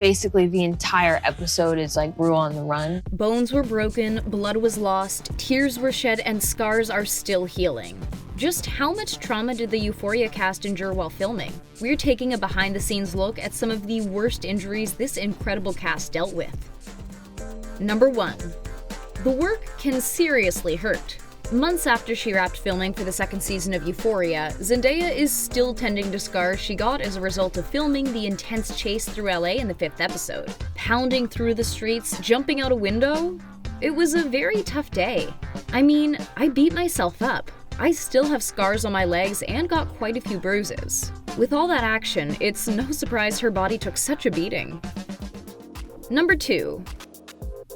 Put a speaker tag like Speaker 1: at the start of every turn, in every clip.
Speaker 1: Basically, the entire episode is like Rue on the run.
Speaker 2: Bones were broken, blood was lost, tears were shed, and scars are still healing. Just how much trauma did the Euphoria cast endure while filming? We're taking a behind-the-scenes look at some of the worst injuries this incredible cast dealt with. Number 1. The work can seriously hurt. Months after she wrapped filming for the second season of Euphoria, Zendaya is still tending to scars she got as a result of filming the intense chase through LA in the 5th episode. Pounding through the streets, jumping out a window? It was a very tough day. I mean, I beat myself up. I still have scars on my legs and got quite a few bruises. With all that action, it's no surprise her body took such a beating. Number 2.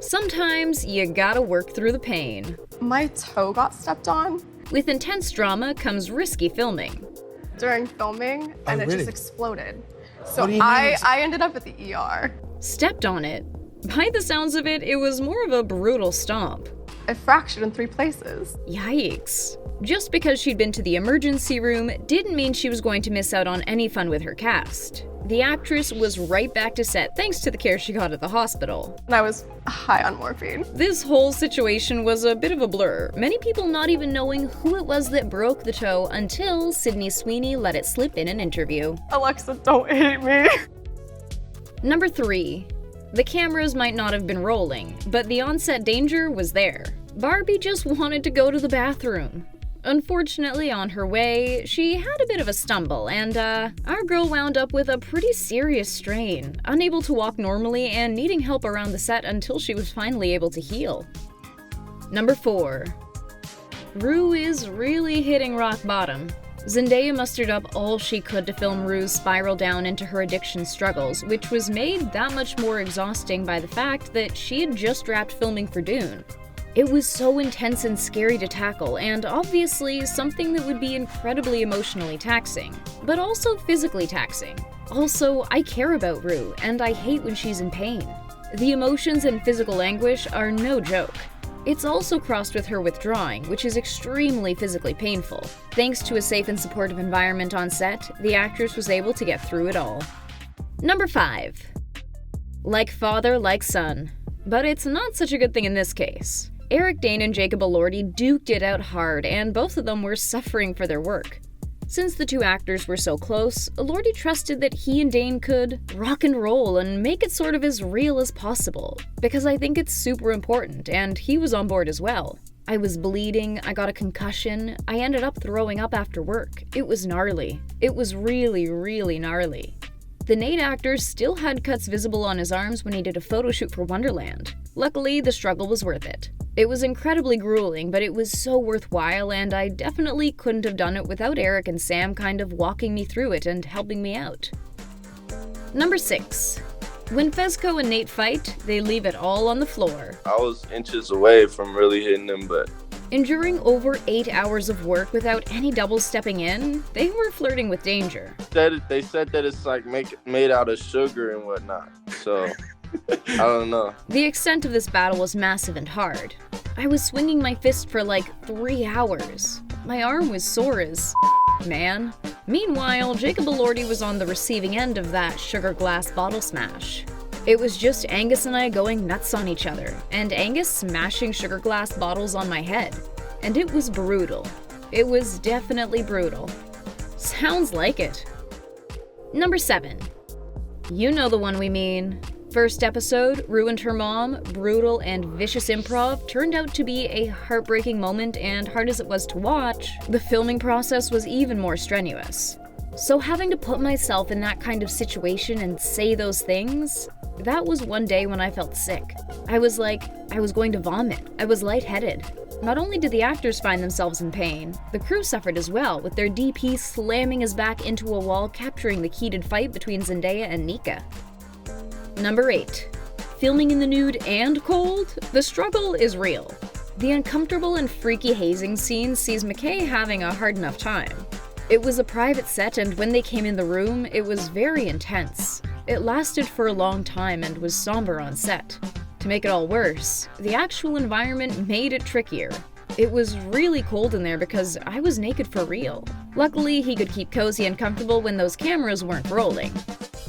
Speaker 2: Sometimes you gotta work through the pain.
Speaker 3: My toe got stepped on.
Speaker 2: With intense drama comes risky filming.
Speaker 3: During filming, and it
Speaker 4: really?
Speaker 3: just exploded. So I ended up at the ER.
Speaker 2: Stepped on it. By the sounds of it, it was more of a brutal stomp.
Speaker 3: I fractured in 3 places.
Speaker 2: Yikes. Just because she'd been to the emergency room didn't mean she was going to miss out on any fun with her cast. The actress was right back to set thanks to the care she got at the hospital.
Speaker 3: And I was high on morphine.
Speaker 2: This whole situation was a bit of a blur, many people not even knowing who it was that broke the toe until Sweeney let it slip in an interview.
Speaker 3: Alexa, don't hit me.
Speaker 2: Number 3. The cameras might not have been rolling, but the on-set danger was there. Barbie just wanted to go to the bathroom. Unfortunately, on her way, she had a bit of a stumble, and our girl wound up with a pretty serious strain, unable to walk normally and needing help around the set until she was finally able to heal. Number 4. Rue is really hitting rock bottom. Zendaya mustered up all she could to film Rue's spiral down into her addiction struggles, which was made that much more exhausting by the fact that she had just wrapped filming for Dune. It was so intense and scary to tackle, and obviously something that would be incredibly emotionally taxing, but also physically taxing. Also, I care about Rue, and I hate when she's in pain. The emotions and physical anguish are no joke. It's also crossed with her withdrawing, which is extremely physically painful. Thanks to a safe and supportive environment on set, the actress was able to get through it all. Number 5. Like father, like son. But it's not such a good thing in this case. Eric Dane and Jacob Elordi duked it out hard, and both of them were suffering for their work. Since the two actors were so close, Elordi trusted that he and Dane could rock and roll and make it sort of as real as possible, because I think it's super important, and he was on board as well. I was bleeding, I got a concussion, I ended up throwing up after work. It was gnarly. It was really, really gnarly. The Nate actor still had cuts visible on his arms when he did a photo shoot for Wonderland. Luckily, the struggle was worth it. It was incredibly grueling, but it was so worthwhile, and I definitely couldn't have done it without Eric and Sam kind of walking me through it and helping me out. Number 6. When Fezco and Nate fight, they leave it all on the floor.
Speaker 4: I was inches away from really hitting him, but
Speaker 2: Enduring over 8 hours of work without any double stepping in, they were flirting with danger.
Speaker 4: they said that it's like made out of sugar and whatnot. So I don't know.
Speaker 2: The extent of this battle was massive and hard. I was swinging my fist for like 3 hours. My arm was sore as man. Meanwhile, Jacob Elordi was on the receiving end of that sugar glass bottle smash. It was just Angus and I going nuts on each other, and Angus smashing sugar glass bottles on my head. And it was brutal. It was definitely brutal. Sounds like it. Number 7. You know the one we mean. First episode, Rue and her mom, brutal and vicious improv, turned out to be a heartbreaking moment, and hard as it was to watch, the filming process was even more strenuous. So having to put myself in that kind of situation and say those things, that was one day when I felt sick. I was going to vomit. I was lightheaded. Not only did the actors find themselves in pain, the crew suffered as well, with their DP slamming his back into a wall, capturing the heated fight between Zendaya and Nika. Number 8. Filming in the nude and cold? The struggle is real. The uncomfortable and freaky hazing scene sees McKay having a hard enough time. It was a private set, and when they came in the room, it was very intense. It lasted for a long time and was somber on set. To make it all worse, the actual environment made it trickier. It was really cold in there because I was naked for real. Luckily, he could keep cozy and comfortable when those cameras weren't rolling.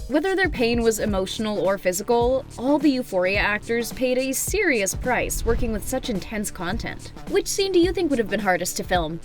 Speaker 2: Whether their pain was emotional or physical, all the Euphoria actors paid a serious price working with such intense content. Which scene do you think would have been hardest to film?